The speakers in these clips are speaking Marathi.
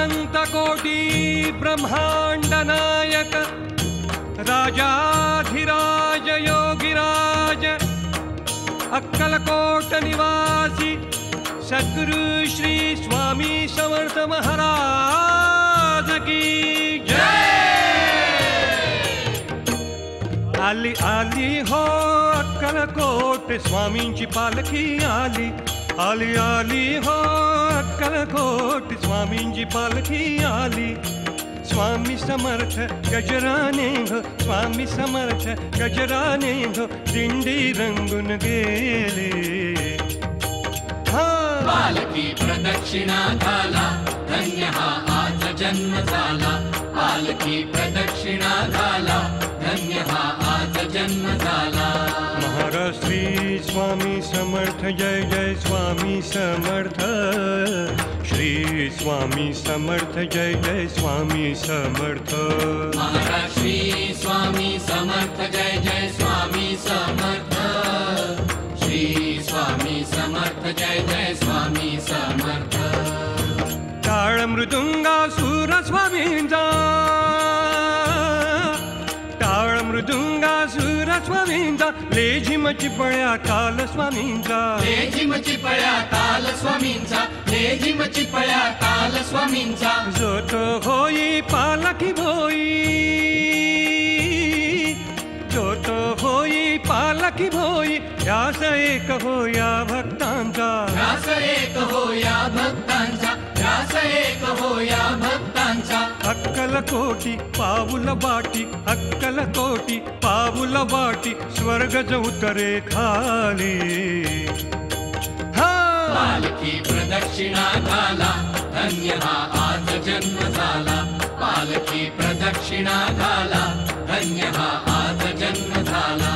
अनंत कोटी ब्रह्मांड नायक राजाधिराज योगिराज अक्कलकोट निवासी सद्गुरु श्री स्वामी समर्थ महाराज की जय। आली आली हो अक्कलकोट स्वामींची पालखी आली, आली आली हो अक्कलकोट स्वामींची पालखी आली। स्वामी समर्थ गजराने हो, स्वामी समर्थ गजराने हो, दिंडी रंगून गेले। पालखी प्रदक्षिणा घाला, धन्य हा आज जन्म झाला। पालखी प्रदक्षिणा घाला, धन्य हा आज जन्म झाला। महाराज श्री स्वामी समर्थ जय जय स्वामी समर्थ, श्री स्वामी समर्थ जय जय स्वामी समर्थ। महाराज श्री स्वामी समर्थ जय जय स्वामी समर्थ, श्री स्वामी समर्थ जय जय स्वामी समर्थ। टाळ मृदुंगासूर स्वामींचा, टाळ मृदुंगासूर स्वामींचा, लेझिम चिपळ्या ताल स्वामींचा, लेझिम चिपळ्या ताल स्वामींचा, लेझिम चिपळ्या ताल स्वामींचा। जो तो होई पालखी भोई, जो तो होई पालखी भोई, ध्यास एक होया भक्तांचा, ध्यास एक होया भक्तांचा, ध्यास एक होया भक्तांचा। अक्कलकोटी पाऊल वाटी, अक्कलकोटी पाऊल वाटी, स्वर्गज उतरे खाली। पालखी प्रदक्षिणा घाला, धन्य हा आज जन्म झाला। पालखी प्रदक्षिणा घाला, धन्य हा आज जन्म झाला।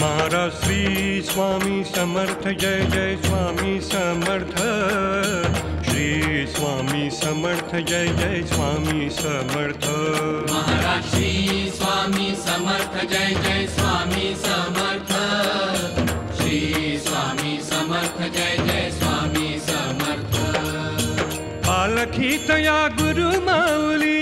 महाराज श्री स्वामी समर्थ जय जय स्वामी समर्थ, श्री स्वामी समर्थ जय जय स्वामी समर्थ। महाराज श्री स्वामी समर्थ जय जय स्वामी समर्थ, श्री स्वामी समर्थ जय जय स्वामी समर्थ। पालखीत या गुरु माऊली,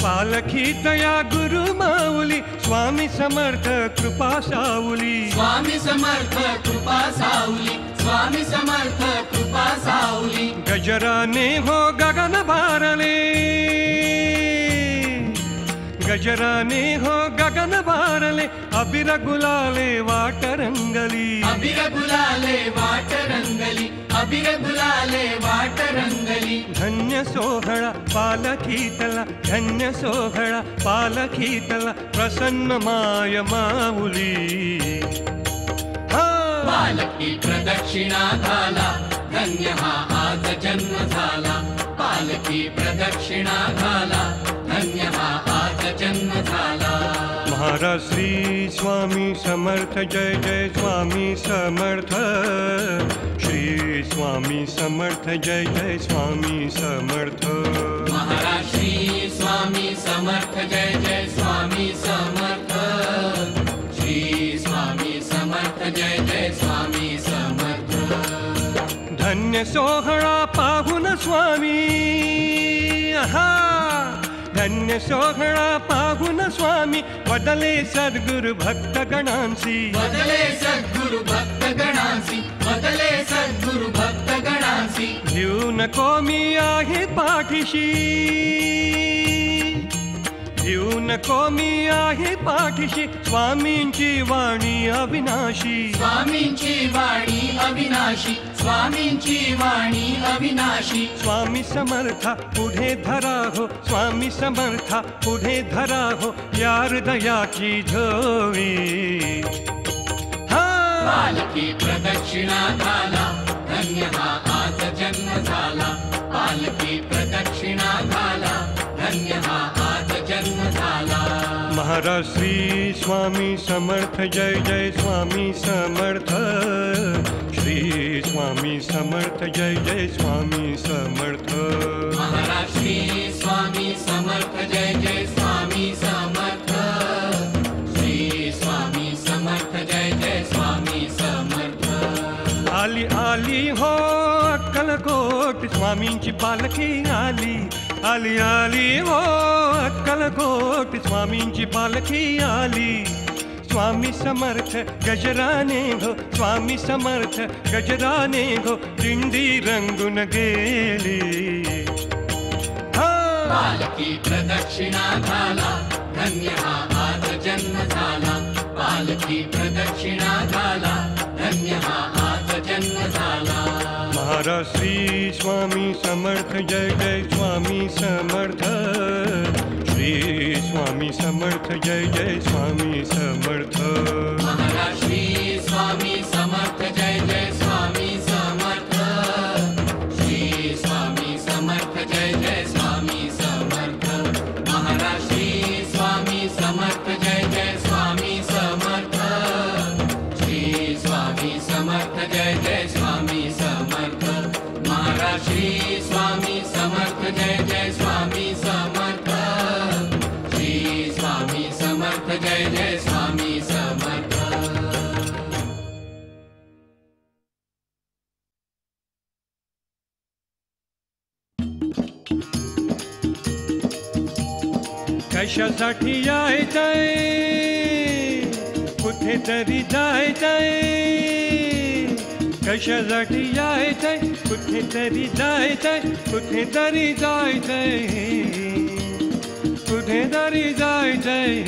पालखीत या गुरु माऊली, स्वामी समर्थ कृपा सावली, स्वामी समर्थ कृपा सावली, स्वामी समर्थ कृपा सावली। गजराने हो गगन भारले, गजराने हो गगन भारले, अबीर गुलाले वाट रंगली, अबीर गुलाले वाट रंगली, अबीर गुलाले वाट रंगली। धन्य सोहळा पालखीतला, धन्य सोहळा पालखीतला, प्रसन्न माय माऊली। पालखी प्रदक्षिणा घाला, धन्य हा आज जन्म झाला। पालखी प्रदक्षिणा घाला, धन्य हा आज जन्म झाला। महाराज श्री स्वामी समर्थ जय जय स्वामी समर्थ, श्री स्वामी समर्थ जय जय स्वामी समर्थ। महाराज श्री स्वामी समर्थ जय जय स्वामी समर्थ, श्री स्वामी समर्थ जय जय स्वामी समर्थ। धन्य सोहळा पाहून स्वामी, धन्य सोहळा पाहून स्वामी, बदले सद्गुरु भक्त गणांसी, बदले सद्गुरु भक्त गणांसी, बदले सद्गुरु भक्त गणांसी। भिऊ नको मी आहे पाठीशी, भिऊ नको मी आहे पाठीशी, स्वामींची वाणी अविनाशी, स्वामींची वाणी अविनाशी, स्वामींची वाणी अविनाशी। स्वामी समर्था पुढे धरा हो, स्वामी समर्था पुढे धरा हो, या हृदयाची झोवी। पालखी प्रदक्षिणा घाला, धन्य हा आज जन्म झाला। पालखी प्रदक्षिणा घाला, धन्य हा आज जन्म झाला। महाराज श्री स्वामी समर्थ जय जय स्वामी समर्थ, श्री स्वामी समर्थ जय जय स्वामी समर्थ। महाराज श्री स्वामी समर्थ जय जय स्वामी समर्थ, श्री स्वामी समर्थ जय जय स्वामी समर्थ। आली आली हो अक्कलकोट स्वामी स्वामींची पालखी आली आली आली हो अक्कलकोट स्वामींची पालखी आली स्वामी समर्थ गजराने घो स्वामी समर्थ गजराने घो दिंडी रंगून गेली पालखी प्रदक्षिणा घाला धन्य हा आज जन्म झाला पालखी प्रदक्षिणा घाला धन्य हा आज जन्म झाला महाराज श्री स्वामी समर्थ जय जय स्वामी समर्थ श्री स्वामी समर्थ जय जय स्वामी समर्थ महाराज श्री स्वामी समर्थ जय जय स्वामी समर्थ श्री स्वामी समर्थ जय जय स्वामी समर्थ महाराज श्री स्वामी समर्थ जय जय स्वामी समर्थ श्री स्वामी समर्थ जय जय स्वामी समर्थ महाराज श्री स्वामी समर्थ जय जय स्वामी समर्थ श्री स्वामी समर्थ जय जय स्वामी समर्थ कशासाठी यायचंय कुठेतरी जायचंय कशासाठी यायचंय कुठेतरी जायचंय कुठेतरी जायचंय कुठेतरी जायचंय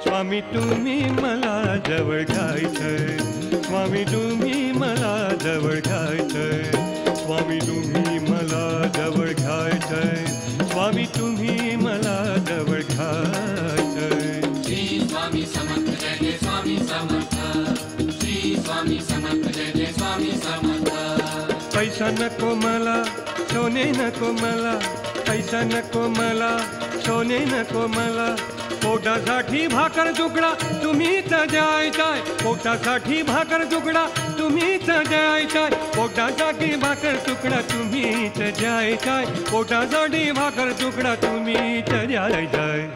स्वामी तुम्ही मला जवळ घ्यायचंय स्वामी तुम्ही मला जवळ घ्यायचंय स्वामी तुम्ही मला जवळ घ्यायचंय स्वामी तुम्ही मला जवळ घ्यायचंय श्री स्वामी समर्थ जय जय स्वामी समर्थ श्री स्वामी समर्थ जय जय स्वामी समर्थ पैसा नको मला सोने नको मला पैसा नको मला सोने नको मला पोटासाठी भाकर तुकडा तुम्हीच द्यायचाय पोटासाठी भाकर तुकडा तुम्हीच द्यायचाय पोटासाठी भाकर तुकडा तुम्हीच द्यायचाय पोटासाठी भाकर तुकडा तुम्हीच द्यायचाय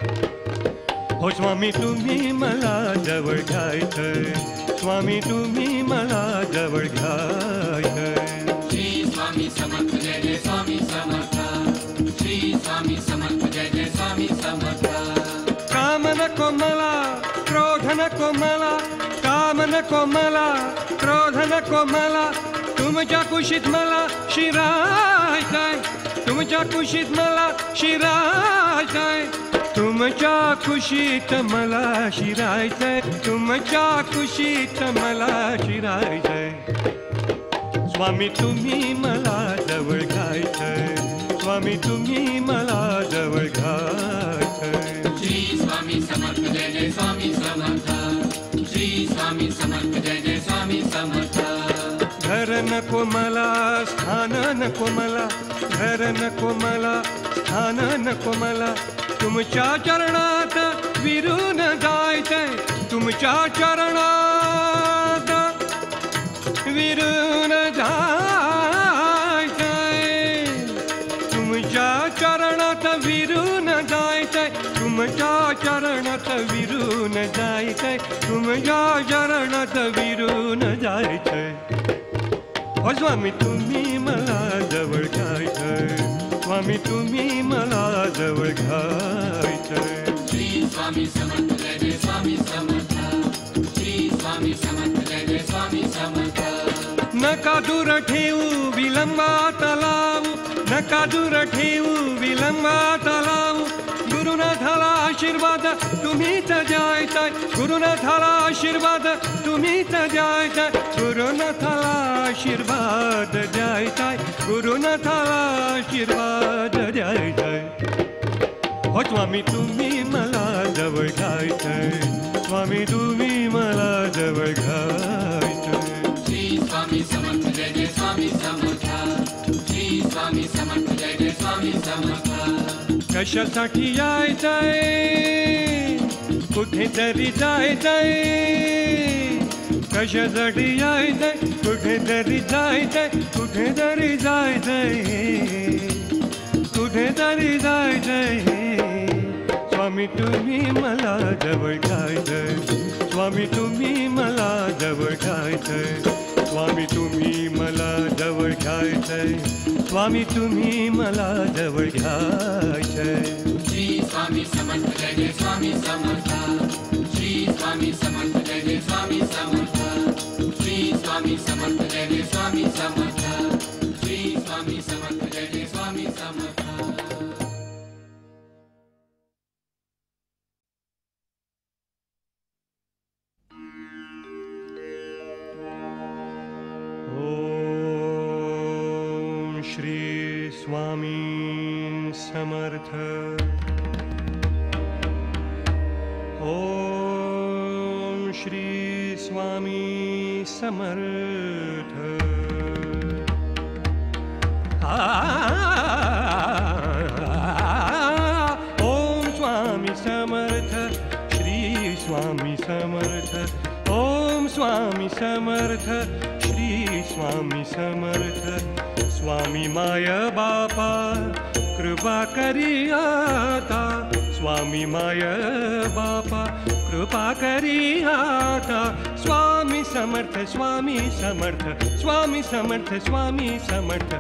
हो स्वामी तुम्ही मला जवळ घ्यायचंय स्वामी तुम्ही मला जवळ घ्यायचंय श्री स्वामी समर्थ जय जय स्वामी समर्थ श्री स्वामी समर्थ जय जय स्वामी समर्थ काम नको मला क्रोध नको मला काम नको मला क्रोध नको मला तुमच्या कुशीत मला शिरायचंय तुमच्या कुशीत मला शिरायचंय तुमच्या कुशीत मला शिरायचंय तुमच्या कुशीत मला शिरायचंय स्वामी तुम्ही मला जवळ घ्यायचंय स्वामी तुम्ही मला जवळ घ्यायचंय श्री स्वामी समर्थ जय जय स्वामी समर्थ श्री स्वामी समर्थ जय जय स्वामी समर्थ घर नको मला स्थान नको मला घर नको मला स्थान नको मला तुमच्या चरणात विरून जायचंय तुमच्या चरणात विरून जायचंय तुमच्या चरणात विरून जायचंय तुमच्या चरणात विरून जायचंय तुमच्या चरणात विरून जायचंय हो स्वामी तुम्ही मला जवळ घ्यायचंय स्वामी तुम्ही मला जवळ घ्यायचंय श्री स्वामी समर्थ जय जय स्वामी समर्थ श्री स्वामी समर्थ जय जय स्वामी समर्थ नका दूर ठेवू विलंबात लावू नका दूर ठेवू विलंबात लावू गुरुनाथाला आशीर्वाद तुम्हीच द्यायचाय गुरुनाथाला आशीर्वाद तुम्हीच द्यायचाय गुरुनाथाला आशीर्वाद द्यायचाय गुरुनाथाला आशीर्वाद द्यायचाय हो स्वामी तुम्ही मला जवळ घ्यायचंय स्वामी तुम्ही मला जवळ घ्यायचंय श्री स्वामी समर्थ जय जय स्वामी समर्थ श्री स्वामी समर्थ जय जय स्वामी समर्थ कशासाठी यायचंय कुठेतरी जायचंय कशासाठी यायचंय कुठेतरी जायचंय कुठेतरी जायचंय कुठेतरी जायचंय स्वामी तुम्ही मला जवळ घ्यायचंय स्वामी तुम्ही मला जवळ घ्यायचंय स्वामी तुम्ही मला जवळ घ्यायचंय, स्वामी तुम्ही मला जवळ घ्यायचंय. श्री स्वामी समर्थ जय जय स्वामी समर्थ. श्री स्वामी समर्थ जय जय स्वामी समर्थ. श्री स्वामी समर्थ जय जय स्वामी समर्थ. श्री स्वामी समर्थ जय जय स्वामी समर्थ. श्री स्वामी समर्थ. ओम श्री स्वामी समर्थ. ओम स्वामी समर्थ. श्री स्वामी समर्थ. ओम स्वामी समर्थ. श्री स्वामी समर्थ. स्वामी माय बापा कृपा करी आता, स्वामी माय बापा कृपा करी आता. स्वामी समर्थ, स्वामी समर्थ, स्वामी समर्थ, स्वामी समर्थ.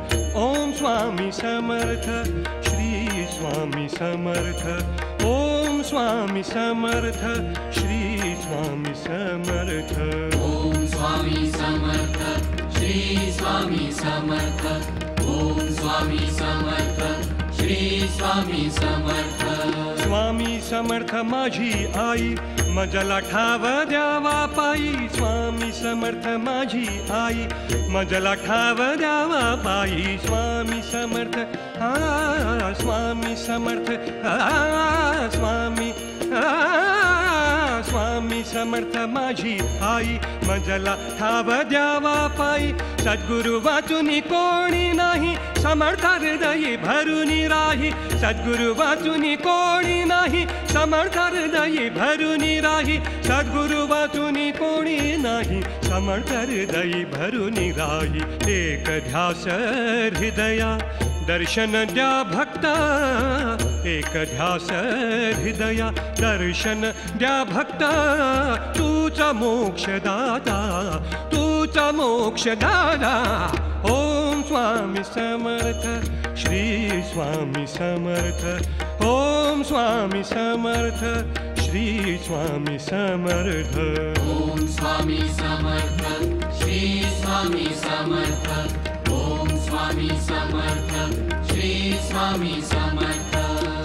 ओम स्वामी समर्थ. श्री स्वामी समर्थ. ओम स्वामी समर्थ. श्री स्वामी समर्थ. ओम स्वामी समर्थ. श्री स्वामी समर्थ. ओम स्वामी समर्थ. श्री स्वामी समर्थ. स्वामी समर्थ माझी आई मजला ठाव द्यावा पायी. स्वामी समर्थ माझी आई मजला ठाव द्यावा पायी. स्वामी समर्थ. स्वामी समर्थ. स्वामी स्वामी समर्थ माझी आई मजला ठाव द्यावा पायी. सद्गुरु वाचुनी कोणी नाही, समर्थ हृदयी भरुनी राही. सद्गुरु वाचुनी कोणी नाही, समर्थ हृदयी भरुनी राही. सद्गुरु वाचुनी कोणी नाही, समर्थ हृदयी भरुनी राही. एक ध्यास हृदया दर्शन द्या भक्ता. एक ध्यास हृदया दर्शन द्या भक्ता. तूच मोक्षदाता, तूच मोक्षदाता. ओम स्वामी समर्थ. श्री स्वामी समर्थ. ओम स्वामी समर्थ. श्री स्वामी समर्थ. ओम स्वामी समर्थ. श्री स्वामी समर्थ. ओम स्वामी समर्थ. श्री स्वामी समर्थ.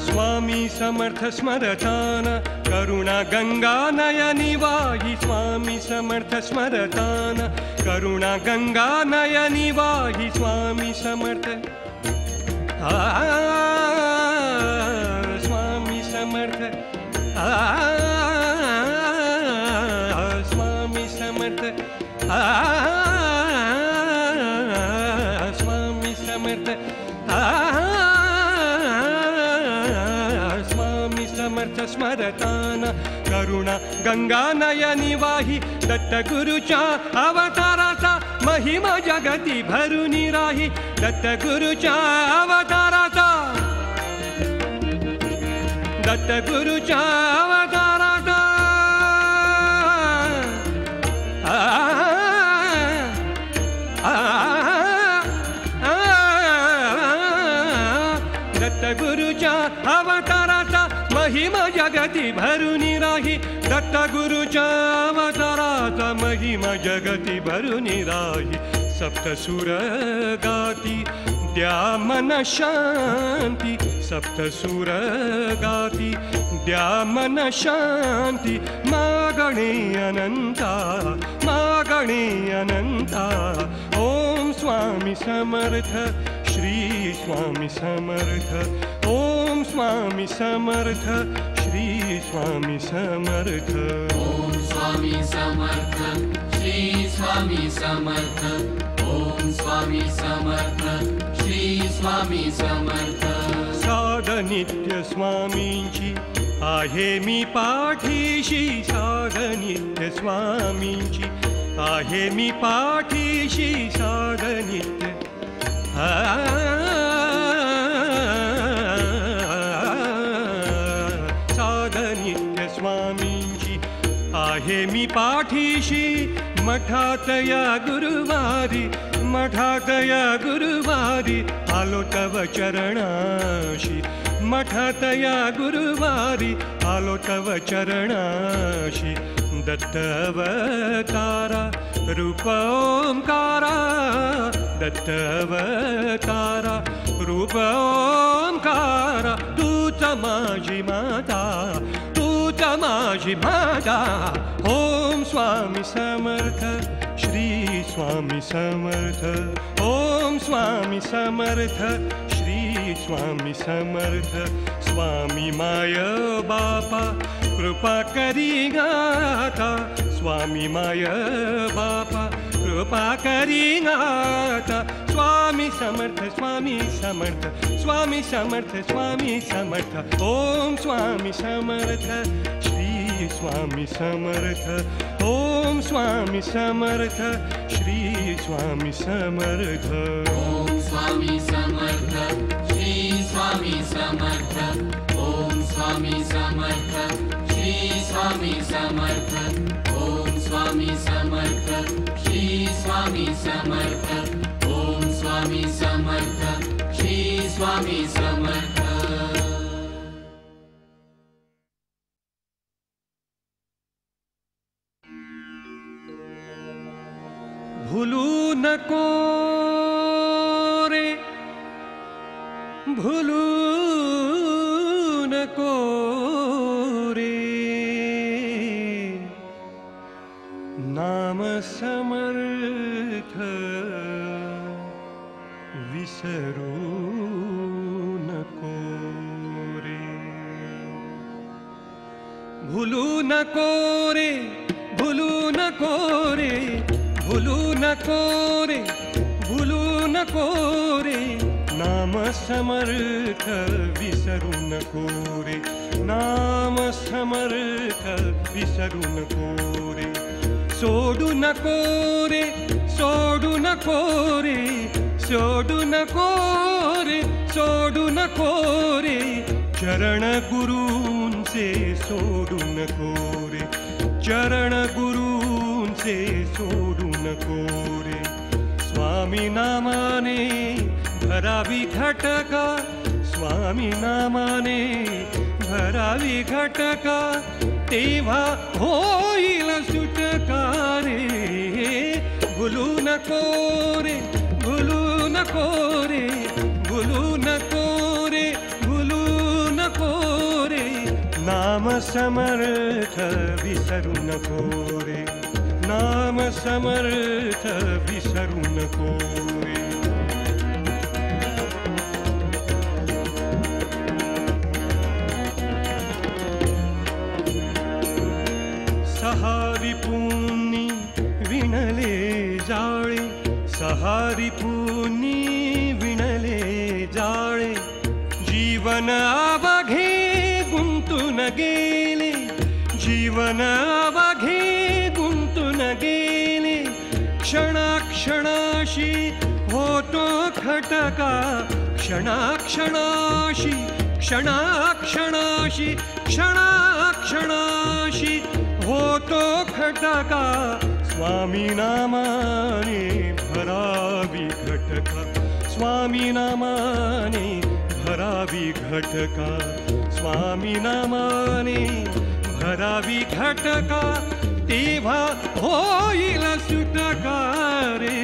स्वामी समर्थ स्मरतान करुणा गंगा नयनी वाही. स्वामी समर्थ स्मरतान करुणा गंगा नयनी वाही. स्वामी समर्थ. स्वामी समर्थ. स्वामी समर्थ. स्वामी समर्थ. स्वामी समर्थ स्मरतान करुणा गंगा नयनी वाही. दत्त गुरुच्या अवताराचा महिमा जगती भरुनी राही. दत्त गुरुच्या अवताराचा, दत्त गुरुच्या अवताराचा. दत्त गुरुच्या अवताराचा महिमा जगती भरुनी राही. दत्त गुरुच्या अवताराचा महिमा जगती भरुनी राही. सप्तसुर गाती द्या मन शांती. सप्तसुर गाती द्या मन शांती. मागणे अनंता, मागणे अनंता. ओम स्वामी समर्थ. श्री स्वामी समर्थ. ओम स्वामी समर्थ. श्री स्वामी समर्थ. ओम स्वामी समर्थ. श्री स्वामी समर्थ. ओम स्वामी समर्थ. श्री स्वामी समर्थ. साध नित्य स्वामींची आहे मी पाठीशी. साध नित्य स्वामींची आहे मी पाठीशी. साध नित्य साध नित्य स्वामींची आहे मी पाठीशी. मठात या गुरुवारी मठात या गुरुवारी आलो तव चरणाशी मठात या गुरुवारी आलो तव चरणाशी दत्त अवतारा रूप ओंकारा दत्त अवतारा रूप ओंकारा तूच माझी माता तूच माझी माता ओम स्वामी समर्थ श्री स्वामी समर्थ ओम स्वामी समर्थ श्री स्वामी समर्थ स्वामी माय बापा कृपा करी गाता स्वामी माय बापा कृपा करी गाता स्वामी समर्थ स्वामी समर्थ स्वामी समर्थ स्वामी समर्थ ओम स्वामी समर्थ श्री स्वामी समर्थ ओम स्वामी समर्थ श्री स्वामी समर्थ ओम स्वामी समर्थ श्री स्वामी समर्थ ओम स्वामी समर्थ श्री स्वामी समर्थ ओम स्वामी समर्थ श्री स्वामी समर्थ ओम स्वामी समर्थ श्री स्वामी समर्थ भूलू नको रे भूलू नको रे नाम समर्थ विसरू नको रे भूलू नको रे भूलू नको रे भूलू नको रे भूलू नको रे नाम समर्थ विसरू नको रे नाम समर्थ विसरू नको रे सोडू नको रे सोडू नको रे सोडू नको रे सोडू नको रे चरण गुरूंचे सोडू नको रे चरण गुरूंचे सोडू नको रे स्वामी नामाने भरावी घटका स्वामी नामाने भरावी घटका तेव्हा होईल सुटका रे भूलू नको रे भूलू नको रे भूलू नको रे भूलू नको रे नाम समर्थ विसरू नको रे नाम समर्थ विसरू नको रे सहारी पुनी विणले जाळे सहारी पुनी विणले जाळे जीवन अवघे गुंतून गेले जीवन अवघे गुंतून गेले क्षणाक्षणाशी होतो खटका क्षणाक्षणाशी क्षणाक्षणाशी क्षणाक्षणाशी होतो खटका स्वामी नामाने भरावी घटका स्वामी नामाने भरावी घटका स्वामी नामाने भरावी घटका तेव्हा होईल सुटका रे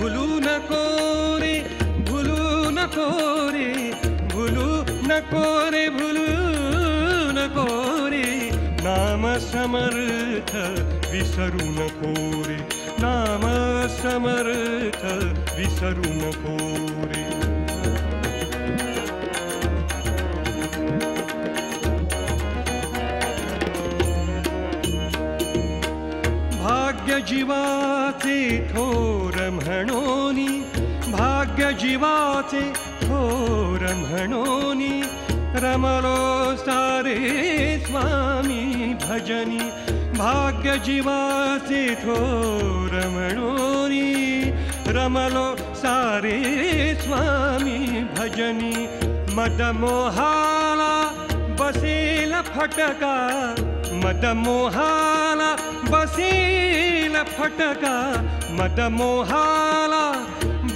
भूलू नको रे भूलू नको रे भूलू नको रे भूलू नको रे नाम समर्थ विसरू नको रे नाम समर्थ विसरू नको रे भाग्य जीवाचे थोर म्हणोनी भाग्य जीवाचे थोर म्हणोनी रमलो सारे स्वामी भजनी भाग्य जीवाचे थोर म्हणोनी रमलो सारे स्वामी भजनी मदमोहाला बसेल फटका मदमोहाला बसेल फटका, मदमोहाला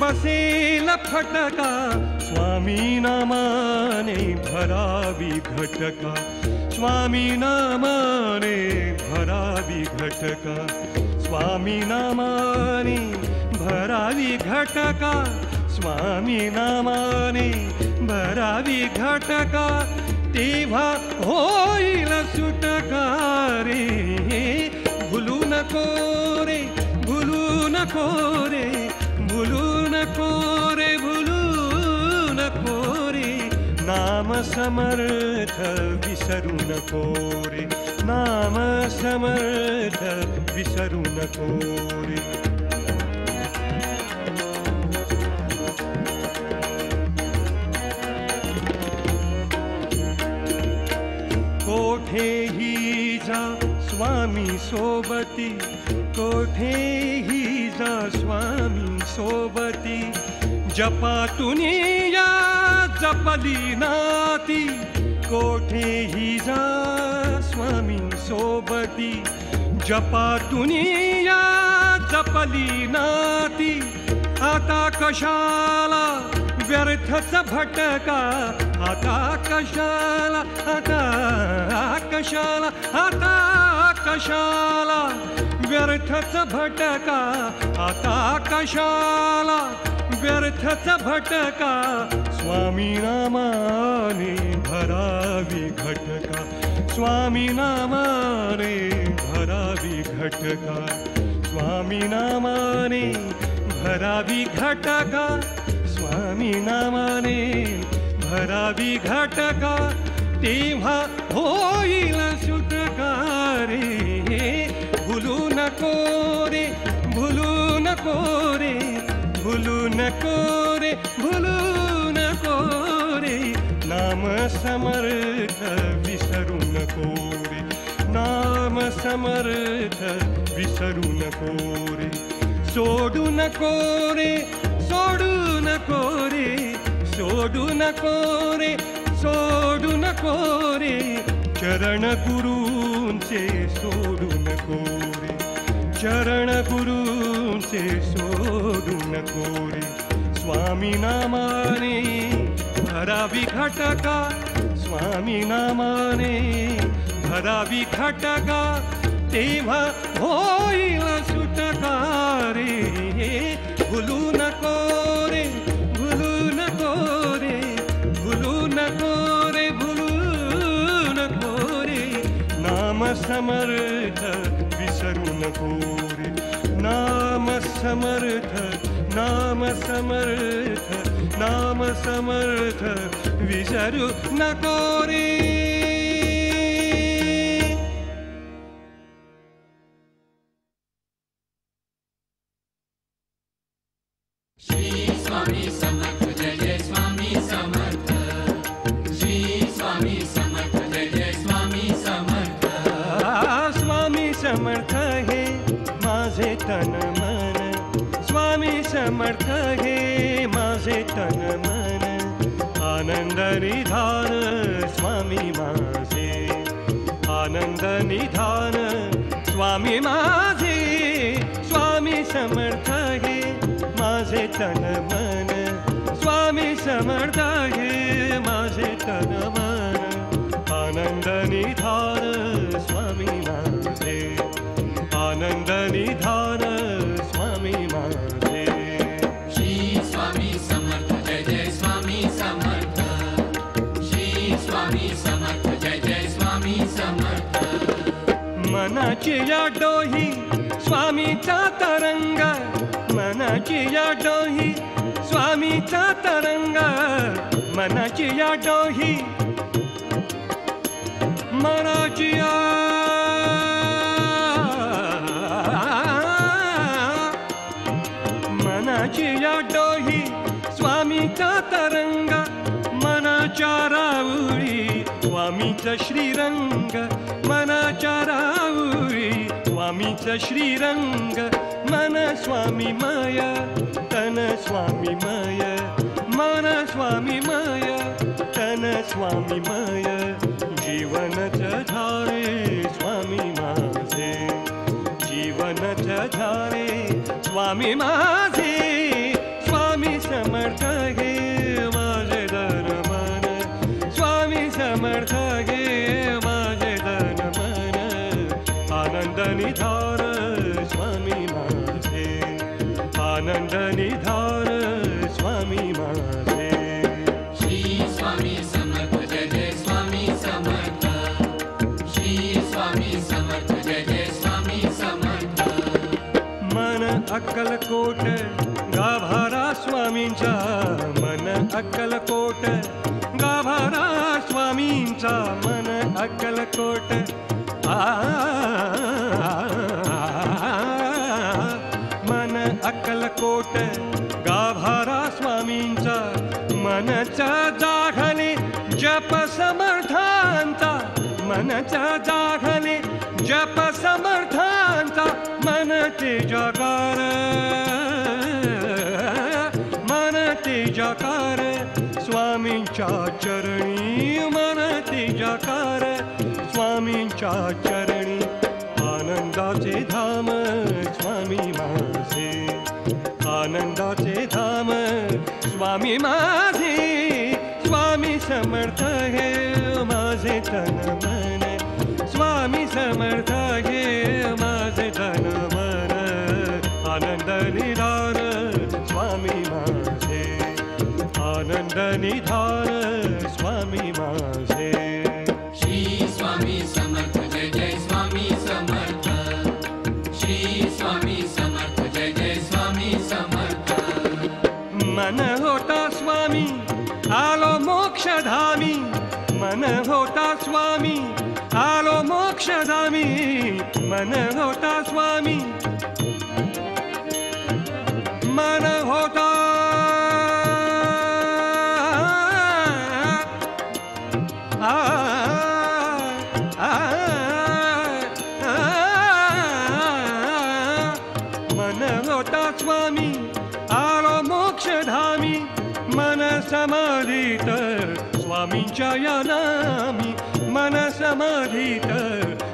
बसेल फटका, स्वामी नामाने भरावी घटका, स्वामी नामाने भरावी घटका, स्वामी नामाने भरावी घटका, स्वामी नामाने भरावी घटका, तेव्हा होईल सुटका रे. भुलू नको रे, भुलू नको रे, भुलू नको रे, भुलू नको रे, नाम समर्थ विसरू नको रे, नाम समर्थ विसरू नको रे. कोठेही जा स्वामी सोबती, कोठेही जा स्वामी सोबती, जपातून या जपली नाती, कोठेही जा स्वामी सोबती, जपातून या जपली नाती, आता कशाला व्यर्थच भटका, आता कशाला, आता कशाला, आता कशाला व्यर्थच भटका, आता कशाला व्यर्थच भटका, स्वामी नामाने भरावी घटका, स्वामी नामाने भरावी घटका, स्वामी नामाने भरावी घटका, स्वामी नामाने भरावी घटका, तेव्हा होईल सुटका रे. भुलू नको रे, भुलू नको रे, भुलू नको रे, भुलू नको रे, नाम समर्थ विसरू नको रे, नाम समर्थ विसरू नको रे. सोडू नको रे, सोडू नको रे, सोडू नको रे, सोडू नको रे, चरण गुरूंचे सोडू नको रे, चरण गुरूंचे सोडू नको रे. स्वामी नामाने भरावी घटका, स्वामी नामाने भरावी घटका, तेव्हा होईल सुटका रे. भुलू नको रे, भुलू नको रे, भुलू नको रे, भुलू नको रे, नाम समर्थ विसरू नको रे, नाम समर्थ, नाम समर्थ, नाम समर्थ विसरू नको रे. स्वामी समर्थ, जय जय स्वामी समर्थ, श्री स्वामी समर्थ, जय जय स्वामी समर्थ. स्वामी समर्थ हे माझे तन मन, स्वामी समर्थ हे माझे तन मन, आनंद निधान स्वामी माझे, आनंद निधान स्वामी माझे, स्वामी समर्थ हे माझे तन मन, स्वामी समर्थ हे माझे तन मन, आनंद निधान स्वामी माझे, आनंद निधान स्वामी माझे. श्री स्वामी समर्थ, जय जय स्वामी समर्थ, श्री स्वामी समर्थ, जय जय स्वामी समर्थ. मनाची या डोही स्वामीचा तरंग, मनाची या डोही स्वामीचा तरंग, मनाची या डोही, मनाची या मनाची या डोही स्वामीचा तरंग, मनाच्या राऊळी स्वामीचा श्रीरंग, मनाच्या राऊळी स्वामीचा श्रीरंग, मन स्वामीमय, तन स्वामीमय, मन स्वामीमय, तन स्वामीमय, जीवनच झाले स्वामी माझे, जीवनच झाले स्वामी माझे, स्वामी समर्थ गे माझे तन मन, स्वामी समर्थ गे माझे तन मन, आनंद निधान स्वामी माझे, आनंद निधान स्वामी माझे. श्री स्वामी समर्थ जय जय स्वामी समर्थ, श्री स्वामी समर्थ जय जय स्वामी समर्थ. मन अक्कलकोट गाभारा स्वामींचा, मन अक्कलकोट गाभारा स्वामींचा, मन अक्कलकोट मन अक्कलकोट गाभारा स्वामींचा, मनचा जाघले जप समर्थांचा, मनचा जाघले जप समर्थांचा, मन तेजाकार, मन तेजाकार स्वामींच्या चरणी, मन तेजाकार स्वामींच्या चरणी, आनंदाचे धाम स्वामी माझे, आनंदाचे धाम स्वामी माझे, स्वामी समर्थ हे माझे तन मन, स्वामी समर्थ हे माझे तन मन, आनंद निधान स्वामी माझे, आनंद निधान स्वामी माझे. श्री स्वामी समर्थ जय जय स्वामी समर्थ, श्री स्वामी समर्थ जय जय स्वामी समर्थ. मन होता स्वामी आलो मोक्षधामी, मन होता स्वामी आलो मोक्षधामी, मन होता स्वामी, मन होता मन होता स्वामी आलो मोक्षधामी, मन समाधीत स्वामींच्या या नामी, मन समाधीत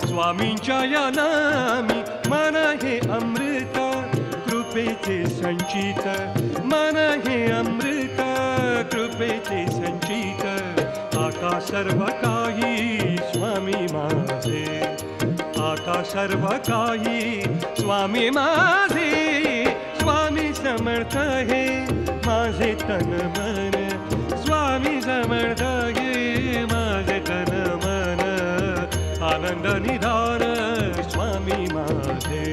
स्वामींच्या या नामी, मन हे अमृत कृपेचे संचित, मन हे अमृत कृपेचे संचित, आता सर्व काही स्वामी माझे, आता सर्व काही स्वामी माझे, स्वामी समर्थ हे माझे तन मन, स्वामी समर्थ हे माझे तन मन, आनंद निधान स्वामी माझे,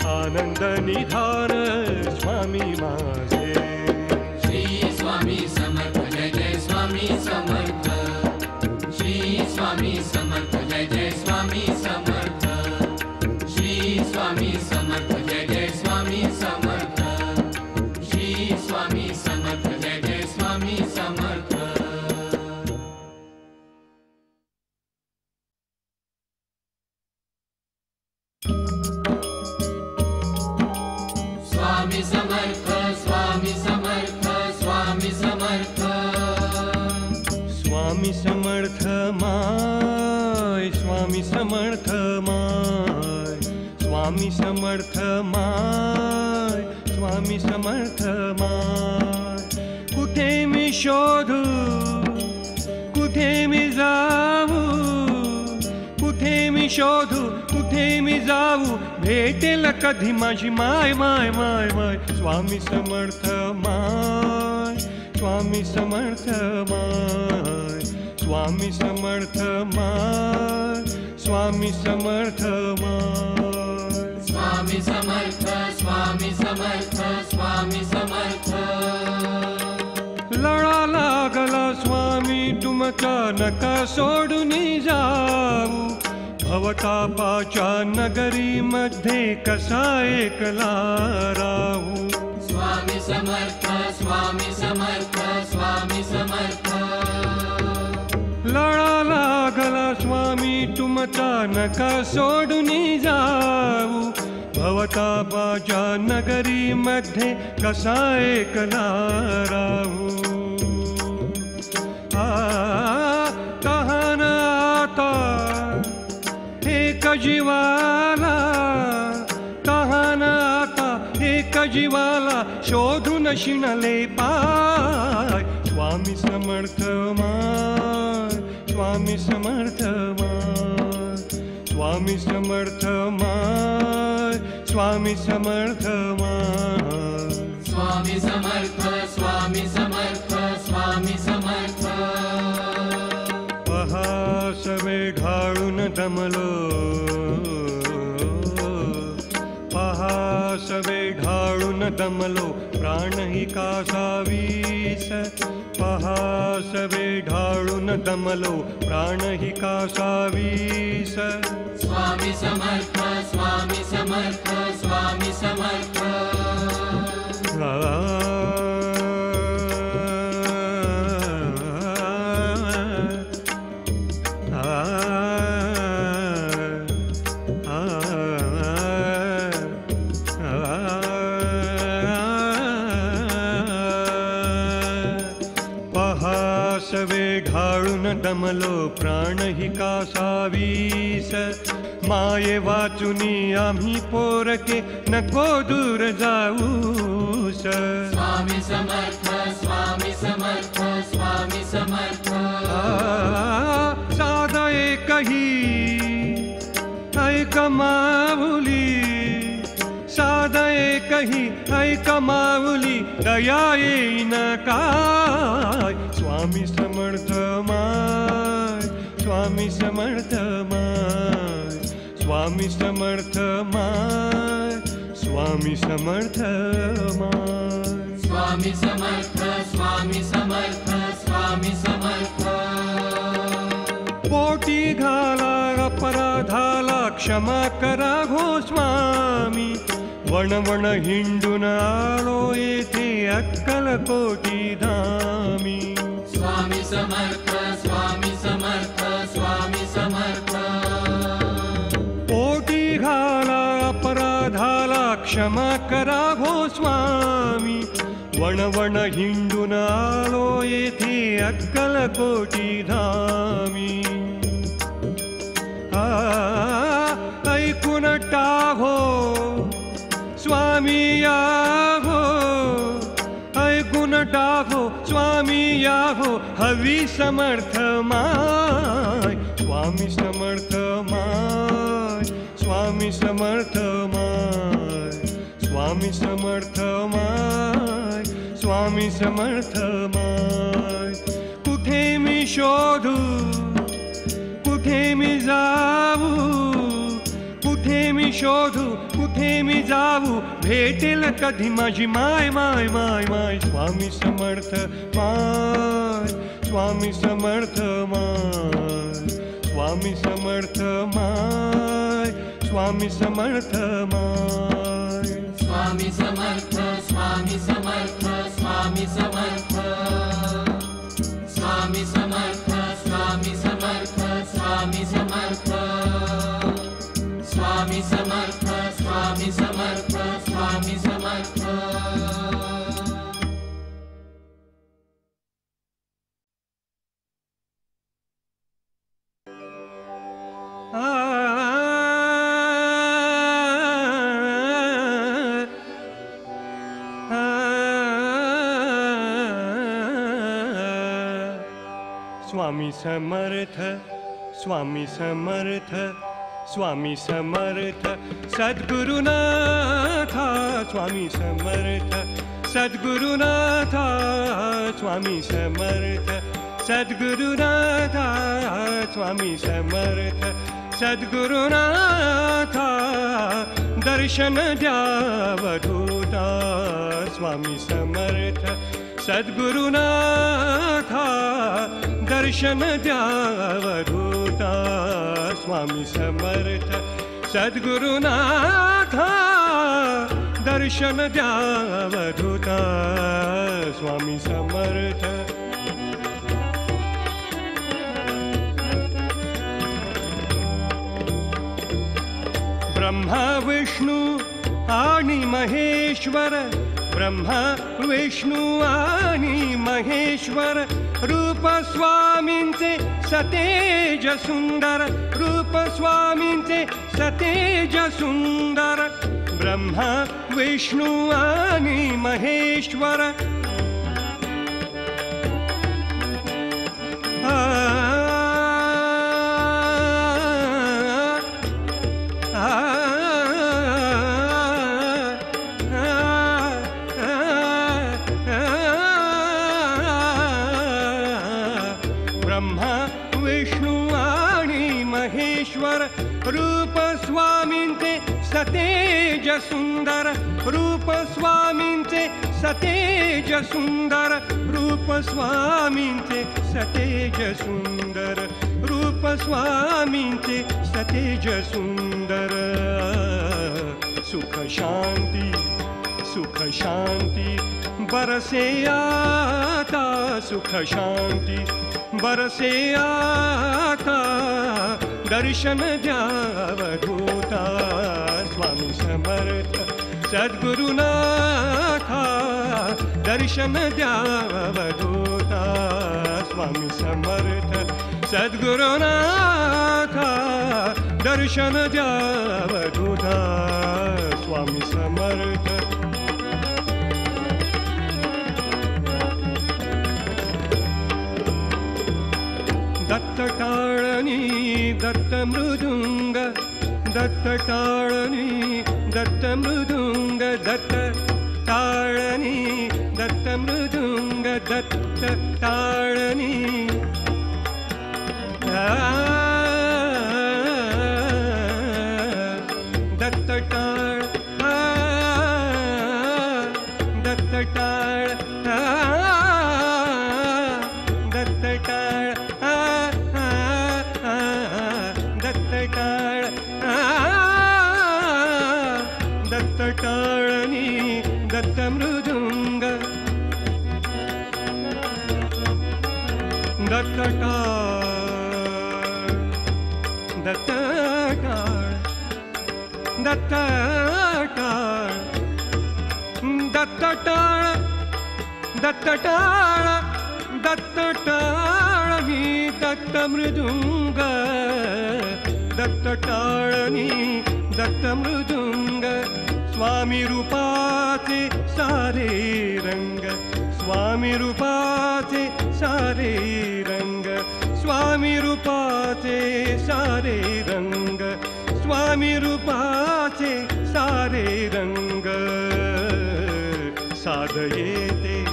आनंद निधान स्वामी माझे. श्री स्वामी समर्थ जय जय स्वामी समर्थ, श्री स्वामी समर्थ जय जय स्वामी समर्थ, श्री स्वामी समर्थ जय जय स्वामी समर्थ, श्री स्वामी समर्थ जय जय स्वामी समर्थ. स्वामी समर्थ, स्वामी समर्थ, स्वामी समर्थ. स्वामी समर्थ माय, स्वामी समर्थ माय, स्वामी समर्थ माय, स्वामी समर्थ माय. कुठे मी शोधू, कुठे मी जाऊ, कुठे मी शोधू, कुठे मी जाऊ, भेटेल कधी माझी माय माय माय माय. स्वामी समर्थ माय, स्वामी समर्थ माय, स्वामी समर्थ माय, स्वामी समर्थ माय. स्वामी समर्थ, स्वामी समर्थ, स्वामी समर्थ. लढा लागला स्वामी तुमचा, नका सोडून जाऊ, भवतापाच्या नगरीमध्ये कसा एकला राहू. स्वामी समर्थ, स्वामी समर्थ, स्वामी समर्थ. लढा लागला स्वामी तुमचा, नका सोडून जाऊ, भवतापाच्या नगरीमध्ये कसा एकला राहू. तहान जीवाला तहान आता एक जीवाला शोधून शिणले पाय स्वामी समर्थ माय स्वामी समर्थ माय स्वामी समर्थ माय स्वामी समर्थ माय स्वामी समर्थ स्वामी समर्थ स्वामी समर्थ पहा सवे ढाळून दमलो पहा सवे ढाळून दमलो प्राणही कासावीस पहा सवे ढाळून दमलो प्राणही कासावीस स्वामी समर्थ स्वामी समर्थ स्वामी समर्थ सवे ढाळून दमलो प्राणही कासावीस माये वाचुनी आम्ही पोरके नको दूर जाऊस स्वामी समर्थ स्वामी समर्थ स्वामी समर्थ साधा एकही ऐक माऊली साधा एकही ऐक माऊली दया येईन काय स्वामी समर्थ माय स्वामी समर्थ माय स्वामी समर्थ माय स्वामी समर्थ माय स्वामी समर्थ स्वामी समर्थ स्वामी समर्थ पोटी घाला अपराधाला क्षमा करा हो स्वामी वणवण हिंडून आलो येथे अक्कलकोटी धामी स्वामी समर्थ स्वामी समर्थ स्वामी समर्थ पोटी घाला अपराधाला क्षमा करा हो स्वामी वणवण हिंडून आलो येथे अक्कलकोटी धामी ऐकून टाहो स्वामी याहो ऐकून टाको स्वामी याहो हवी समर्थ माय स्वामी समर्थ माय स्वामी समर्थ माय स्वामी समर्थ माय स्वामी समर्थ माय कुठे मी शोधू कुठे मी जाऊ कुठे मी शोधू कुठे मी जाऊ भेटेल कधी माझी माय माय माय माय स्वामी समर्थ माय स्वामी समर्थ माय स्वामी समर्थ माय स्वामी समर्थ माय स्वामी समर्थ स्वामी समर्थ स्वामी समर्थ स्वामी समर्थ स्वामी समर्थ स्वामी समर्थ स्वामी समर्थ स्वामी समर्थ स्वामी समर्थ स्वामी समर्थ स्वामी समर्थ स्वामी समर्थ सद्गुरुनाथा स्वामी समर्थ सद्गुरुनाथा स्वामी समर्थ सद्गुरुनाथा स्वामी समर्थ सद्गुरुनाथा दर्शन द्यावधूता स्वामी समर्थ सद्गुरुनाथा दर्शन द्यावधूता स्वामी समर्थ सद्गुरुनाथा दर्शन द्यावधूता स्वामी समर्थ ब्रह्मा विष्णू आणि महेश्वर ब्रह्मा विष्णू आणि महेश्वर रूप स्वामींचे सतेज सुंदर रूप रूप स्वामींचे सतेज सुंदर ब्रह्मा विष्णू आणि महेश्वर ब्रह्मा विष्णू आणि महेश्वर रूप स्वामींचे सतेज सुंदर रूप स्वामींचे सतेज सुंदर रूप स्वामींचे सतेज सुंदर रूप स्वामींचे सतेज सुंदर सुख शांती बरसे आता सुख शांती बरसे आता दर्शन द्यावधूता स्वामी समर्थ सद्गुरुनाथा दर्शन द्यावधूता स्वामी समर्थ सद्गुरुनाथा दर्शन द्यावधूता स्वामी समर्थ दत्त टाळणी दत्त मृदुंग दत्त टाळणी दत्त मृदुंग दत्त टाळणी दत्त मृदुंग दत्त टाळणी दत्त टाळ दत्त टाळ दत्त टाळ दत्त टाळणी दत्त मृदुंग दत्त टाळ दत्त टाळ दत्त टाळ दत्त टाळ दत्त टाळ दत्त टाळणी दत्त मृदुंग दत्त टाळणी दत्त मृदुंग स्वामी रूपाचे सारे रंग स्वामी रूपाचे सारे रंग स्वामी रूपाचे सारे रंग स्वामी रूपाचे सारे रंग साध येते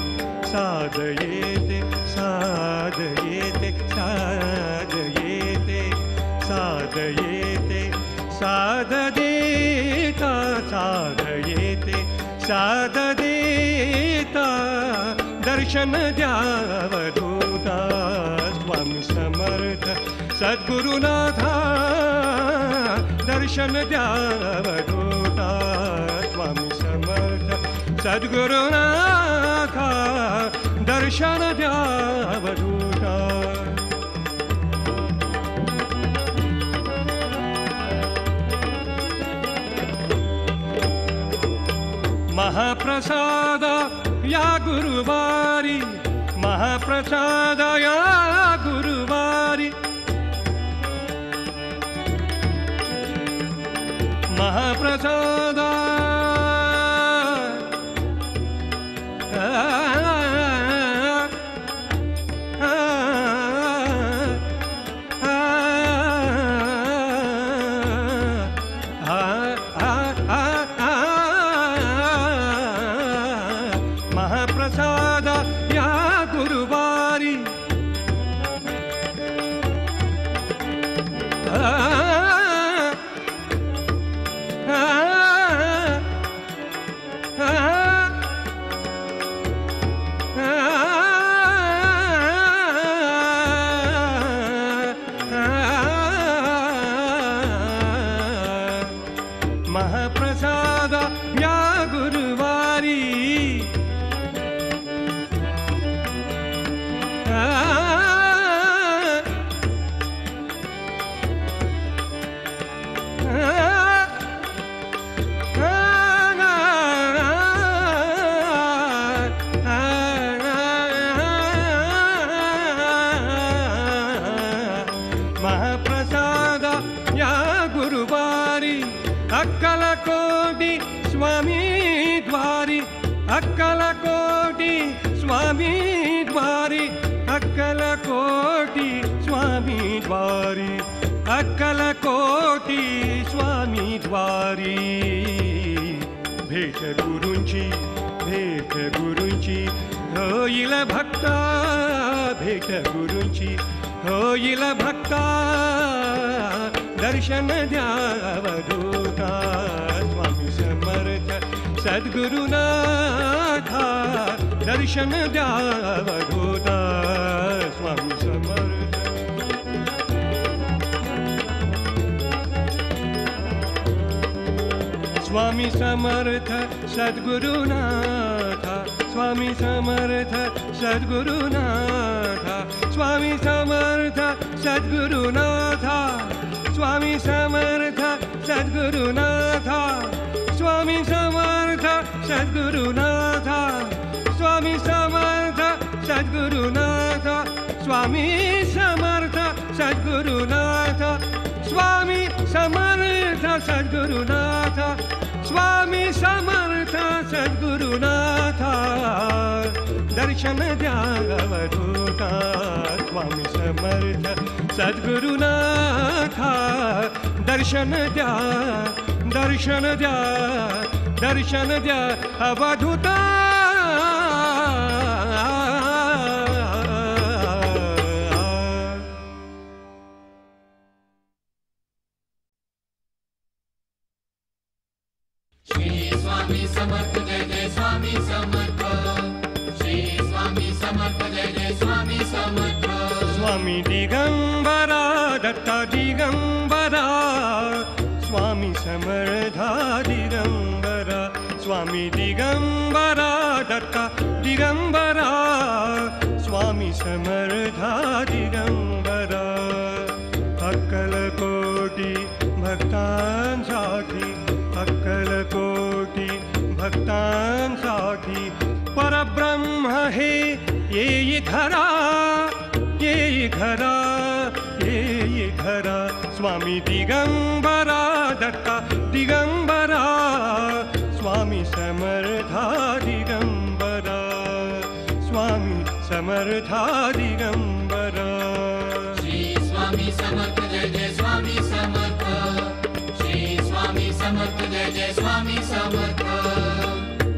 साध येते साध येते साध येते साध येते साध देता साध येते साध देता दर्शन द्यावधूता स्वामी समर्थ सद्गुरुनाथा दर्शन द्यावधूता स्वामी समर्थ सद्गुरुनाथा दर्शन द्यावधूता महाप्रसाद या गुरुवारी महाप्रसाद या गुरुवारी महाप्रसाद महाप्रसाद या गुरुवारी महाप्रसाद या गुरुवारी महाप्रसाद अक्कलकोटि स्वामी द्वारी, अक्कलकोटि स्वामी द्वारी, अक्कलकोटि स्वामी द्वारी. भेट गुरूंची, भेट गुरूंची होईल भक्ता, भेट गुरूंची होईल भक्ता. दर्शन द्यावधूता स्वामी समर्थ सद्गुरुनाथा, दर्शन द्यावधूता स्वामी समर्थ. स्वामी समर्थ सद्गुरुनाथा, स्वामी समर्थ सद्गुरुनाथा, स्वामी समर्थ सद्गुरुनाथा, स्वामी समर्थ सद्गुरुनाथा, स्वामी समर्थ सद्गुरुनाथा, स्वामी समर्थ सद्गुरुनाथा, स्वामी समर्थ सद्गुरुनाथा, स्वामी समर्थ सद्गुरुनाथा, स्वामी समर्थ सद्गुरुनाथा. दर्शन द्यावधूता स्वामी समर्थ सद्गुरुनाथा, दर्शन द्या, दर्शन द्या, दर्शन द्या अवधूता. श्री स्वामी समर्थ जय जय स्वामी समर्थ, श्री स्वामी समर्थ जय जय स्वामी समर्थ. स्वामी दिगंबरा दत्ता दिगंबरा, स्वामी समर्था दिगंबरा, स्वामी दिगंबरा दत्ता दिगंबरा, स्वामी समर्था दिगंबरा. अक्कलकोटि भक्तांसाठी, अक्कलकोटि भक्तांसाठी परब्रह्म हे येई घरा, येई घरा, येई घरा. स्वामी दिगंबरा दत्ता दिगंबरा, स्वामी समर्था दिगंबरा, स्वामी समर्था दिगंबरा. श्री स्वामी समर्थ जय जय स्वामी समर्थ, श्री स्वामी समर्थ जय जय स्वामी समर्थ.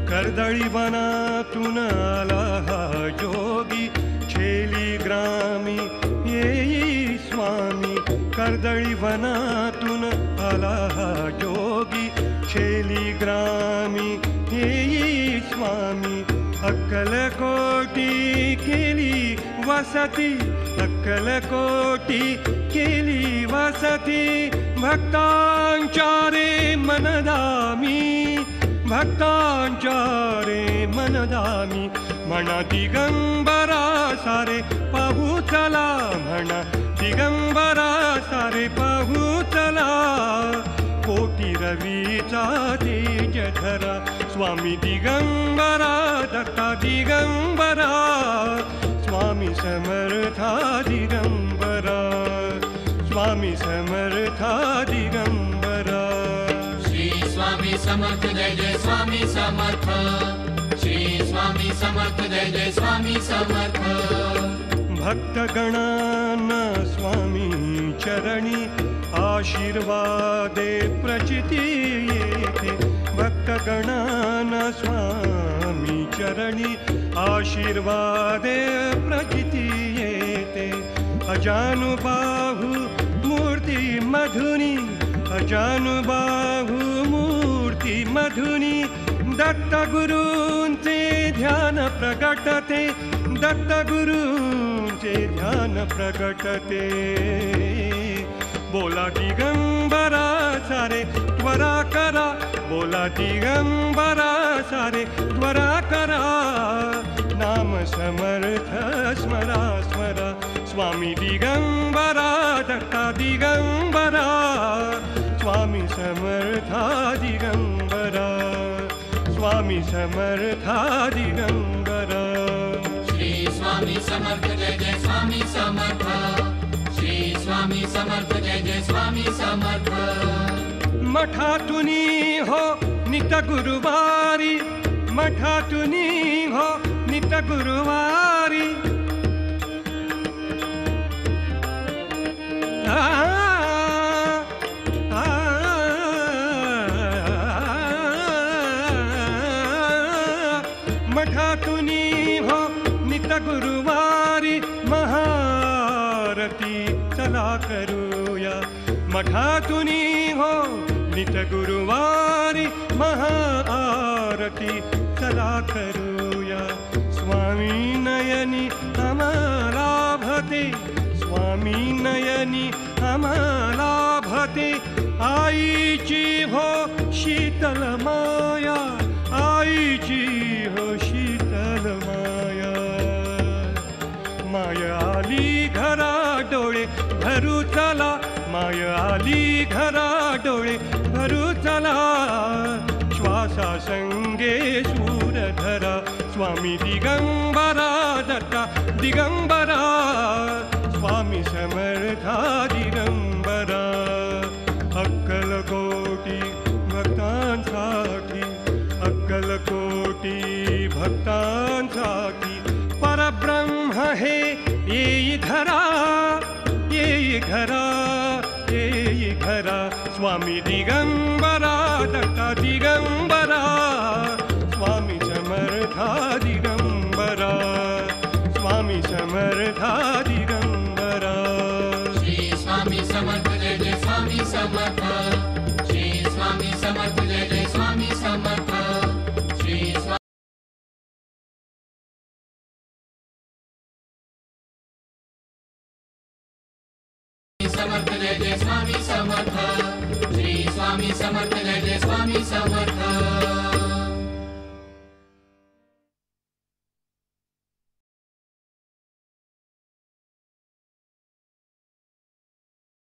कर्दळी वनातून आला हा जोगी, छेली ग्रामी येई स्वामी. कर्दळी वनातून आला हा जोगी, छेली ग्रामी येई स्वामी. अक्कलकोटि केली वसती, अक्कलकोटि केली वसती. भक्तांच्या रे मनदामी, भक्तांच्या रे मनदामी. म्हणा दिगंबरा सारे पाहू चला, म्हणा दिगंबरा सारे पाहू चला. कोटी रवीचा तेज धरा, स्वामी दिगंबरा दत्ता दिगंबरा, स्वामी समर्था दिगंबरा, स्वामी समर्था दिगंबरा. श्री स्वामी समर्थ जय जय स्वामी समर्थ, श्री स्वामी समर्थ जय जय स्वामी समर्थ. भक्तगणांना स्वामी चरणी आशीर्वादे प्रचिती येते. भक्तगणांना स्वामी चरणी आशीर्वादे प्रचिती येते. अजानुबाहु मूर्ती मधुनी, अजानुबाहु मूर्ती मधुनी. दत्तगुरूंचे ध्यान प्रगटते, दत्तगुरूंचे ध्यान प्रगटते. बोला दिगंबरा सारे त्वरा करा, बोला दिगंबरा सारे त्वरा करा. नाम समर्थ स्मरा स्मरा, स्वामी दिगंबरा दत्ता दिगंबरा, स्वामी समर्था दिगंबरा, स्वामी समर्था दिगंबरा. श्री स्वामी समर्थ जय जय स्वामी समर्थ, श्री स्वामी समर्थ जय जय स्वामी समर्थ. मठातुनी हो नित गुरुवारी, मठातून हो नित गुरुवारी मठातून हो नित गुरुवारी महारती चला करूया मठातून हो नित गुरुवारी महाआरती चला करूया स्वामी नयनी आम्हाला भते स्वामी नयनी आम्हाला भते आईची हो शीतल माया आईची हो शीतल माया माया आली घरा डोळे भरू चला माया आली घरा डोळे भरू चला श्वासा संगे सूर धरा स्वामी दिगंबरा दत्ता दिगंबरा स्वामी समर्था दिगंबरा अक्कलकोटी भक्तांसाठी अक्कलकोटी भक्तांसाठी परब्रह्म हे येई घरा येई घरा येई घरा स्वामी दिगंबरा दत्ता दिगंबरा स्वामी समर्था दिगंबरा स्वामी समर्था दिगंबरा श्री स्वामी समर्थ जय जय स्वामी समर्थ श्री स्वामी समर्थ जय जय स्वामी समर्थ श्री समर्थ जय जय स्वामी समर्थ श्री स्वामी समर्थ जय जय स्वामी समर्थ